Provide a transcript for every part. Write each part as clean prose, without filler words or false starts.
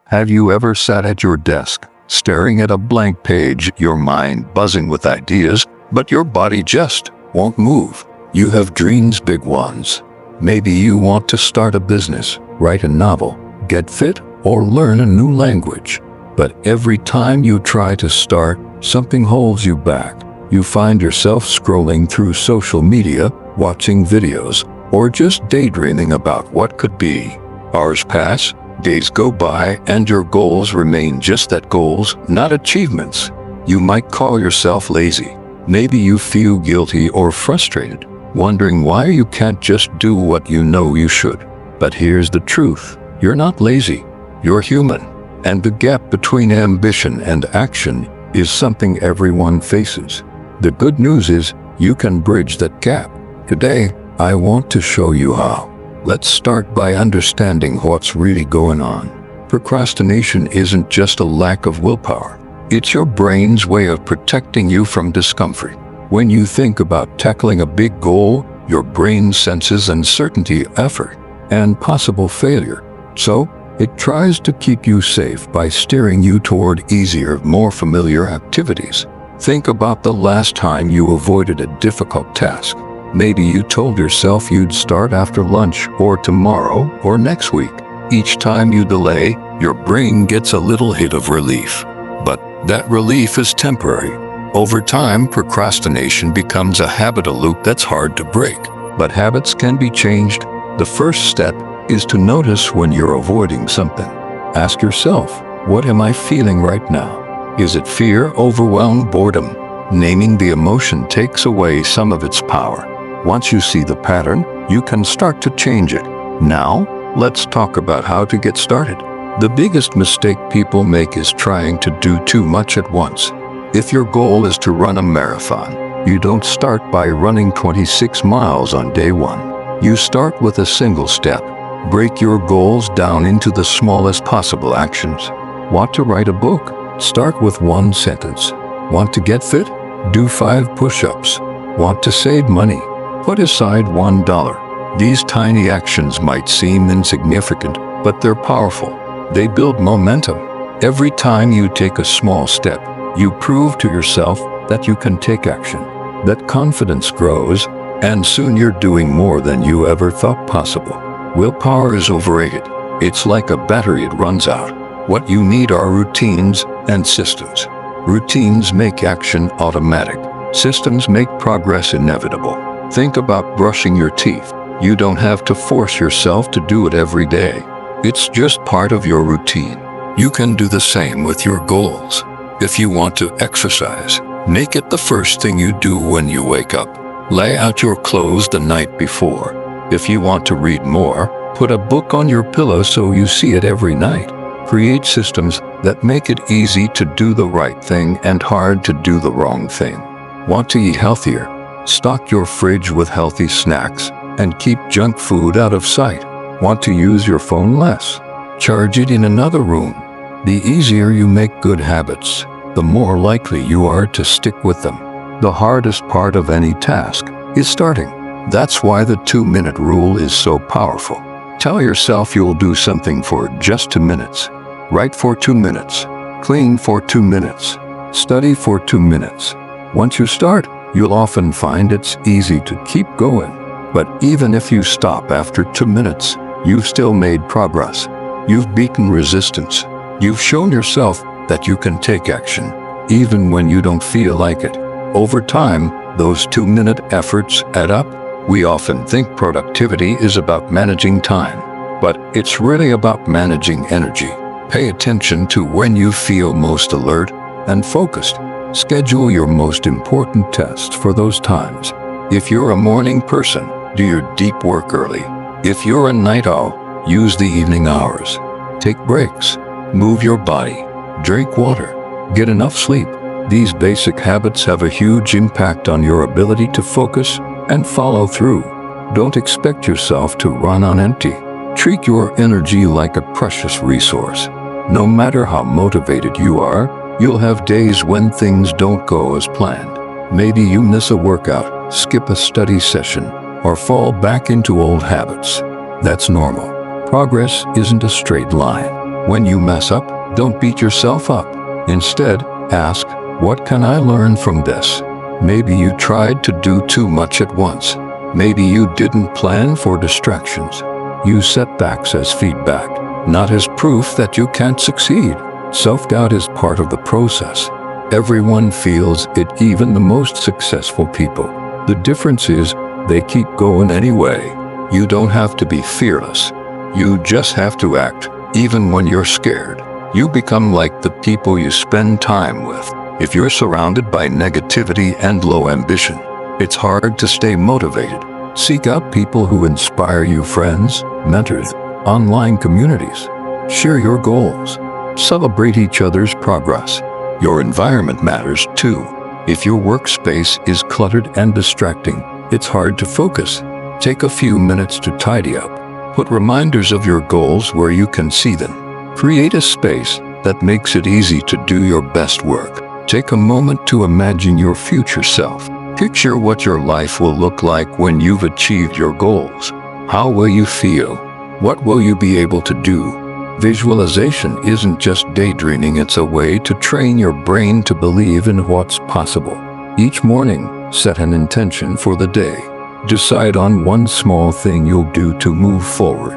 Have you ever sat at your desk, staring at a blank page, your mind buzzing with ideas, but your body just won't move? You have dreams, big ones. Maybe you want to start a business, write a novel, get fit, or learn a new language. But every time you try to start, something holds you back. You find yourself scrolling through social media, watching videos, or just daydreaming about what could be. Hours pass, days go by, and your goals remain just that, goals, not achievements. You might call yourself lazy. Maybe you feel guilty or frustrated, wondering why you can't just do what you know you should. But here's the truth. You're not lazy. You're human. And the gap between ambition and action is something everyone faces. The good news is you can bridge that gap. Today, I want to show you how. Let's start by understanding what's really going on. Procrastination isn't just a lack of willpower. It's your brain's way of protecting you from discomfort. When you think about tackling a big goal, your brain senses uncertainty, effort, and possible failure. So, it tries to keep you safe by steering you toward easier, more familiar activities. Think about the last time you avoided a difficult task. Maybe you told yourself you'd start after lunch, or tomorrow, or next week. Each time you delay, your brain gets a little hit of relief. But that relief is temporary. Over time, procrastination becomes a habit, a loop that's hard to break. But habits can be changed. The first step is to notice when you're avoiding something. Ask yourself, what am I feeling right now? Is it fear, overwhelm, boredom? Naming the emotion takes away some of its power. Once you see the pattern, you can start to change it. Now, let's talk about how to get started. The biggest mistake people make is trying to do too much at once. If your goal is to run a marathon, you don't start by running 26 miles on day one. You start with a single step. Break your goals down into the smallest possible actions. Want to write a book? Start with one sentence. Want to get fit? Do 5 push-ups. Want to save money? Put aside $1. These tiny actions might seem insignificant, but they're powerful. They build momentum. Every time you take a small step, you prove to yourself that you can take action. That confidence grows, and soon you're doing more than you ever thought possible. Willpower is overrated. It's like a battery, it runs out. What you need are routines and systems. Routines make action automatic. Systems make progress inevitable. Think about brushing your teeth. You don't have to force yourself to do it every day. It's just part of your routine. You can do the same with your goals. If you want to exercise, make it the first thing you do when you wake up. Lay out your clothes the night before. If you want to read more, put a book on your pillow so you see it every night. Create systems that make it easy to do the right thing and hard to do the wrong thing. Want to eat healthier? Stock your fridge with healthy snacks and keep junk food out of sight. Want to use your phone less? Charge it in another room. The easier you make good habits, the more likely you are to stick with them. The hardest part of any task is starting. That's why the 2-minute rule is so powerful. Tell yourself you'll do something for just 2 minutes. Write for 2 minutes. Clean for 2 minutes. Study for 2 minutes. Once you start, you'll often find it's easy to keep going. But even if you stop after 2 minutes, you've still made progress. You've beaten resistance. You've shown yourself that you can take action, even when you don't feel like it. Over time, those 2-minute efforts add up. We often think productivity is about managing time, but it's really about managing energy. Pay attention to when you feel most alert and focused. Schedule your most important tasks for those times. If you're a morning person, do your deep work early. If you're a night owl, use the evening hours. Take breaks. Move your body. Drink water. Get enough sleep. These basic habits have a huge impact on your ability to focus and follow through. Don't expect yourself to run on empty. Treat your energy like a precious resource. No matter how motivated you are, you'll have days when things don't go as planned. Maybe you miss a workout, skip a study session, or fall back into old habits. That's normal. Progress isn't a straight line. When you mess up, don't beat yourself up. Instead, ask, what can I learn from this? Maybe you tried to do too much at once. Maybe you didn't plan for distractions. Use setbacks as feedback, not as proof that you can't succeed. Self-doubt is part of the process. Everyone feels it, even the most successful people. The difference is, they keep going anyway. You don't have to be fearless. You just have to act, even when you're scared. You become like the people you spend time with. If you're surrounded by negativity and low ambition, it's hard to stay motivated. Seek out people who inspire you, friends, mentors, online communities. Share your goals. Celebrate each other's progress. Your environment matters too. If your workspace is cluttered and distracting, it's hard to focus. Take a few minutes to tidy up. Put reminders of your goals where you can see them. Create a space that makes it easy to do your best work. Take a moment to imagine your future self. Picture what your life will look like when you've achieved your goals. How will you feel? What will you be able to do? Visualization isn't just daydreaming, it's a way to train your brain to believe in what's possible. Each morning, set an intention for the day. Decide on one small thing you'll do to move forward.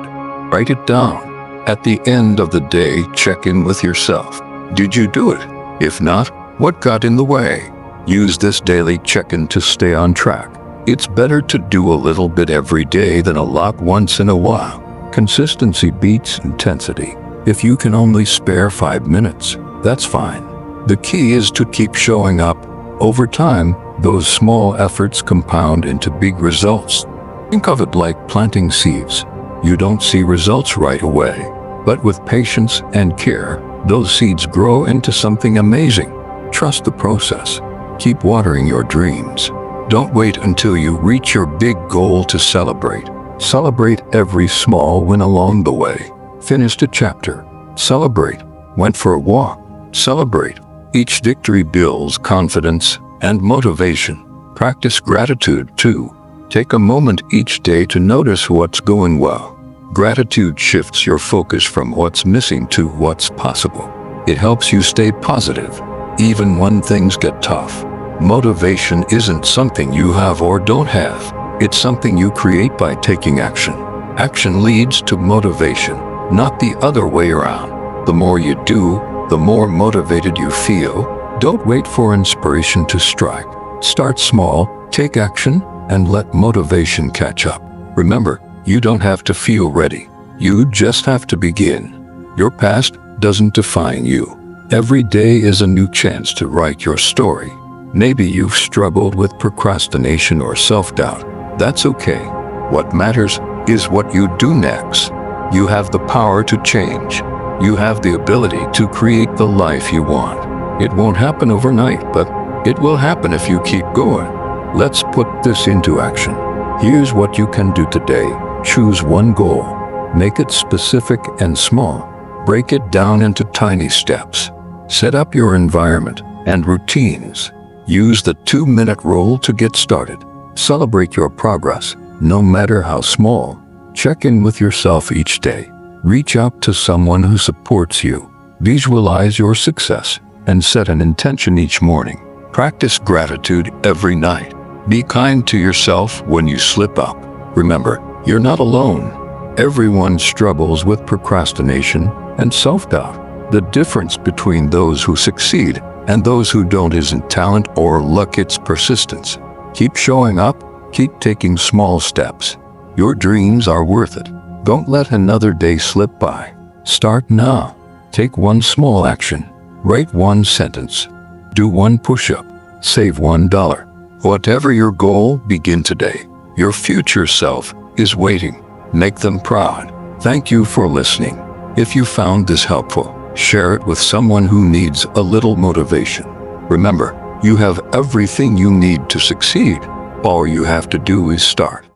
Write it down. At the end of the day, check in with yourself. Did you do it? If not, what got in the way? Use this daily check-in to stay on track. It's better to do a little bit every day than a lot once in a while. Consistency beats intensity. If you can only spare 5 minutes, that's fine. The key is to keep showing up. Over time, those small efforts compound into big results. Think of it like planting seeds. You don't see results right away, but with patience and care, those seeds grow into something amazing. Trust the process. Keep watering your dreams. Don't wait until you reach your big goal to celebrate. Celebrate every small win along the way. Finished a chapter. Celebrate. Went for a walk. Celebrate. Each victory builds confidence and motivation. Practice gratitude too. Take a moment each day to notice what's going well. Gratitude shifts your focus from what's missing to what's possible. It helps you stay positive, even when things get tough. Motivation isn't something you have or don't have. It's something you create by taking action. Action leads to motivation, not the other way around. The more you do, the more motivated you feel. Don't wait for inspiration to strike. Start small, take action, and let motivation catch up. Remember, you don't have to feel ready. You just have to begin. Your past doesn't define you. Every day is a new chance to write your story. Maybe you've struggled with procrastination or self-doubt. That's okay. What matters is what you do next. You have the power to change. You have the ability to create the life you want. It won't happen overnight, but it will happen if you keep going. Let's put this into action. Here's what you can do today. Choose one goal. Make it specific and small. Break it down into tiny steps. Set up your environment and routines. Use the 2-minute rule to get started. Celebrate your progress, no matter how small. Check in with yourself each day. Reach out to someone who supports you. Visualize your success and set an intention each morning. Practice gratitude every night. Be kind to yourself when you slip up. Remember, you're not alone. Everyone struggles with procrastination and self-doubt. The difference between those who succeed and those who don't isn't talent or luck, it's persistence. Keep showing up, keep taking small steps. Your dreams are worth it. Don't let another day slip by. Start now. Take one small action. Write one sentence. Do one push-up. Save $1. Whatever your goal, begin today. Your future self is waiting. Make them proud. Thank you for listening. If you found this helpful, share it with someone who needs a little motivation. Remember, you have everything you need to succeed. All you have to do is start.